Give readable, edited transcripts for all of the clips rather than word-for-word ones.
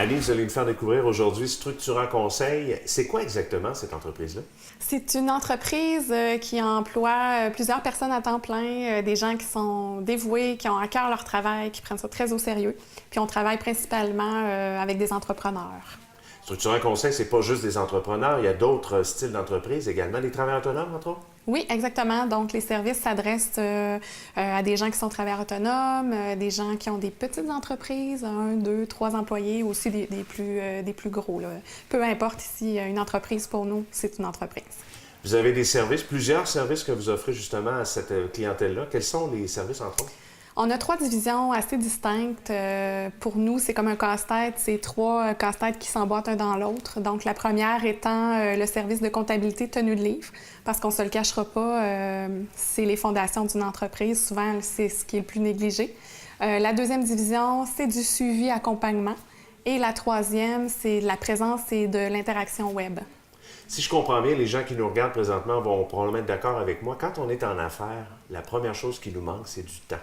Annie, vous allez nous faire découvrir aujourd'hui Structurant Conseil. C'est quoi exactement cette entreprise-là? C'est une entreprise qui emploie plusieurs personnes à temps plein, des gens qui sont dévoués, qui ont à cœur leur travail, qui prennent ça très au sérieux. Puis on travaille principalement avec des entrepreneurs. Structurant Conseil, c'est pas juste des entrepreneurs, il y a d'autres styles d'entreprises également, des travailleurs autonomes, entre autres? Oui, exactement. Donc, les services s'adressent à des gens qui sont travailleurs autonomes, des gens qui ont des petites entreprises, 1, 2, 3 employés, aussi des plus gros, là. Peu importe ici, une entreprise pour nous, c'est une entreprise. Vous avez des services, plusieurs services que vous offrez justement à cette clientèle-là. Quels sont les services, entre autres? On a 3 divisions assez distinctes. Pour nous, c'est comme un casse-tête. C'est 3 casse-têtes qui s'emboîtent un dans l'autre. Donc, la première étant le service de comptabilité tenue de livre, parce qu'on ne se le cachera pas, c'est les fondations d'une entreprise. Souvent, c'est ce qui est le plus négligé. La deuxième division, c'est du suivi accompagnement. Et la troisième, c'est de la présence et de l'interaction web. Si je comprends bien, les gens qui nous regardent présentement vont probablement être d'accord avec moi. Quand on est en affaires, la première chose qui nous manque, c'est du temps.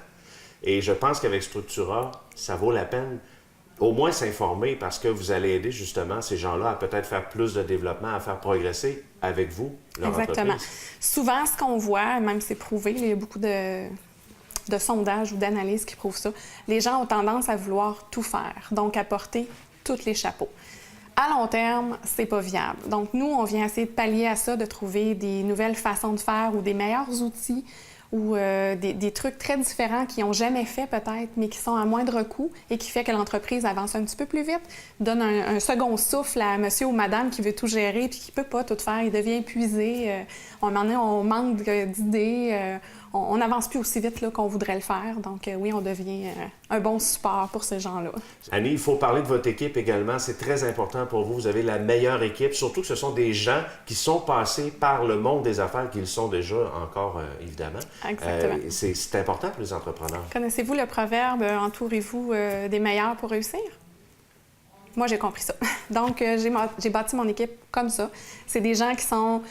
Et je pense qu'avec Structura, ça vaut la peine au moins s'informer parce que vous allez aider justement ces gens-là à peut-être faire plus de développement, à faire progresser avec vous leur Exactement. entreprise. Souvent, ce qu'on voit, même c'est prouvé, il y a beaucoup de sondages ou d'analyses qui prouvent ça, les gens ont tendance à vouloir tout faire, donc à porter tous les chapeaux. À long terme, c'est pas viable. Donc, nous, on vient essayer de pallier à ça, de trouver des nouvelles façons de faire ou des meilleurs outils ou des trucs très différents qui n'ont jamais fait peut-être, mais qui sont à moindre coût et qui fait que l'entreprise avance un petit peu plus vite, donne un second souffle à monsieur ou madame qui veut tout gérer puis qui ne peut pas tout faire, il devient épuisé. À un moment donné, on manque d'idées, on n'avance plus aussi vite là, qu'on voudrait le faire. Donc oui, on devient un bon support pour ces gens-là. Annie, il faut parler de votre équipe également. C'est très important pour vous. Vous avez la meilleure équipe, surtout que ce sont des gens qui sont passés par le monde des affaires, qui le sont déjà encore, évidemment. Exactement. C'est important pour les entrepreneurs. Connaissez-vous le proverbe « Entourez-vous des meilleurs pour réussir » ? Moi, j'ai compris ça. Donc, j'ai bâti mon équipe comme ça. C'est des gens qui sont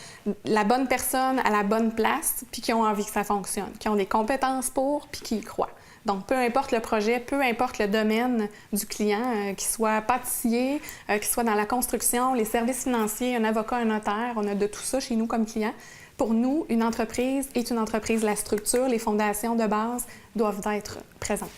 la bonne personne à la bonne place, puis qui ont envie que ça fonctionne, qui ont des compétences pour, puis qui y croient. Donc, peu importe le projet, peu importe le domaine du client, qu'il soit pâtissier, qu'il soit dans la construction, les services financiers, un avocat, un notaire, on a de tout ça chez nous comme client. Pour nous, une entreprise est une entreprise. La structure, les fondations de base doivent être présentes.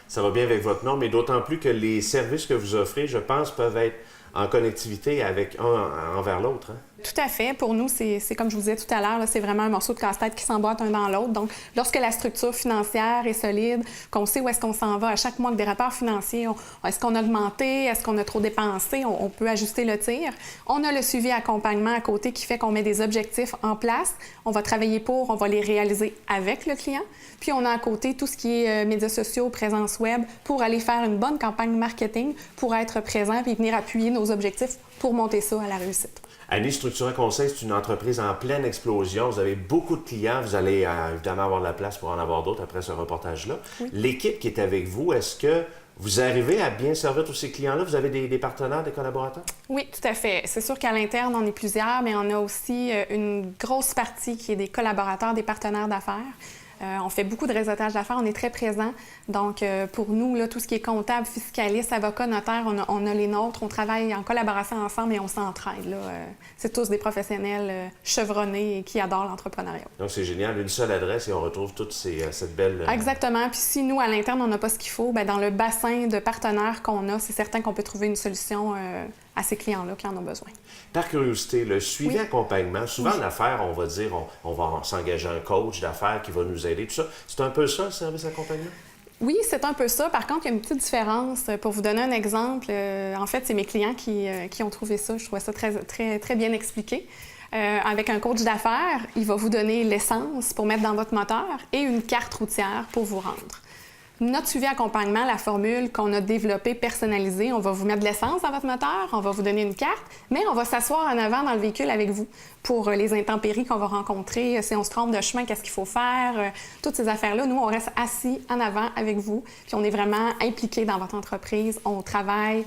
Ça va bien avec votre nom, mais d'autant plus que les services que vous offrez, je pense, peuvent être en connectivité avec un envers l'autre. Hein? Tout à fait. Pour nous, c'est comme je vous disais tout à l'heure, c'est vraiment un morceau de casse-tête qui s'emboîte un dans l'autre. Donc, lorsque la structure financière est solide, qu'on sait où est-ce qu'on s'en va à chaque mois avec des rapports financiers, est-ce qu'on a augmenté, est-ce qu'on a trop dépensé, on peut ajuster le tir. On a le suivi accompagnement à côté qui fait qu'on met des objectifs en place. On va travailler on va les réaliser avec le client. Puis, on a à côté tout ce qui est médias sociaux, présence web, pour aller faire une bonne campagne marketing, pour être présent et venir appuyer nos objectifs pour monter ça à la réussite. Annie, Structurant Conseil, c'est une entreprise en pleine explosion. Vous avez beaucoup de clients. Vous allez évidemment avoir de la place pour en avoir d'autres après ce reportage-là. Oui. L'équipe qui est avec vous, est-ce que vous arrivez à bien servir tous ces clients-là? Vous avez des partenaires, des collaborateurs? Oui, tout à fait. C'est sûr qu'à l'interne, on est plusieurs, mais on a aussi une grosse partie qui est des collaborateurs, des partenaires d'affaires. On fait beaucoup de réseautage d'affaires, on est très présents. Donc, pour nous, là, tout ce qui est comptable, fiscaliste, avocat, notaire, on a les nôtres. On travaille en collaboration ensemble et on s'entraide. C'est tous des professionnels chevronnés et qui adorent l'entrepreneuriat. Donc, c'est génial. Une seule adresse et on retrouve toute cette belle... Exactement. Puis si nous, à l'interne, on n'a pas ce qu'il faut, bien, dans le bassin de partenaires qu'on a, c'est certain qu'on peut trouver une solution à ces clients-là qui en ont besoin. Par curiosité, le suivi accompagnement, souvent en affaires, on va dire, on va s'engager un coach d'affaires qui va nous aider, tout ça. C'est un peu ça, le service accompagnement? Oui, c'est un peu ça. Par contre, il y a une petite différence. Pour vous donner un exemple, en fait, c'est mes clients qui ont trouvé ça. Je trouvais ça très, très, très bien expliqué. Avec un coach d'affaires, il va vous donner l'essence pour mettre dans votre moteur et une carte routière pour vous rendre. Notre suivi accompagnement, la formule qu'on a développée, personnalisée, on va vous mettre de l'essence dans votre moteur, on va vous donner une carte, mais on va s'asseoir en avant dans le véhicule avec vous pour les intempéries qu'on va rencontrer, si on se trompe de chemin, qu'est-ce qu'il faut faire, toutes ces affaires-là. Nous, on reste assis en avant avec vous, puis on est vraiment impliqués dans votre entreprise, on travaille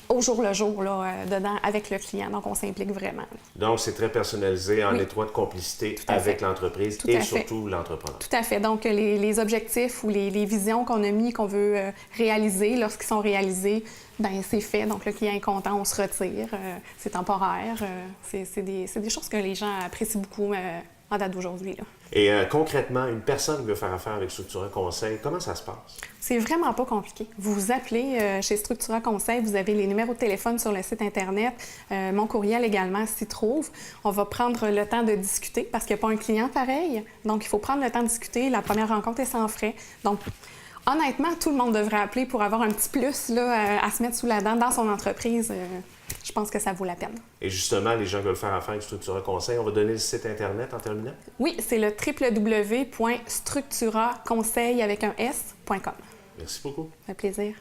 au jour le jour là, dedans avec le client. Donc, on s'implique vraiment. Donc, c'est très personnalisé, en étroite complicité avec l'entreprise et surtout l'entrepreneur. Tout à fait. Donc, les objectifs ou les visions qu'on a mis, qu'on veut réaliser, lorsqu'ils sont réalisés, bien, c'est fait. Donc, le client est content, on se retire. C'est temporaire. C'est des choses que les gens apprécient beaucoup en date d'aujourd'hui. Et concrètement, une personne qui veut faire affaire avec Structura Conseil, comment ça se passe? C'est vraiment pas compliqué. Vous vous appelez chez Structura Conseil, vous avez les numéros de téléphone sur le site Internet, mon courriel également s'y trouve. On va prendre le temps de discuter parce qu'il n'y a pas un client pareil. Donc, il faut prendre le temps de discuter. La première rencontre est sans frais. Donc, honnêtement, tout le monde devrait appeler pour avoir un petit plus là, à se mettre sous la dent dans son entreprise. Je pense que ça vaut la peine. Et justement, les gens qui veulent faire affaire avec Structura Conseil, on va donner le site Internet en terminant? Oui, c'est le www.structuraconseil avec un S.com. Merci beaucoup. Un plaisir.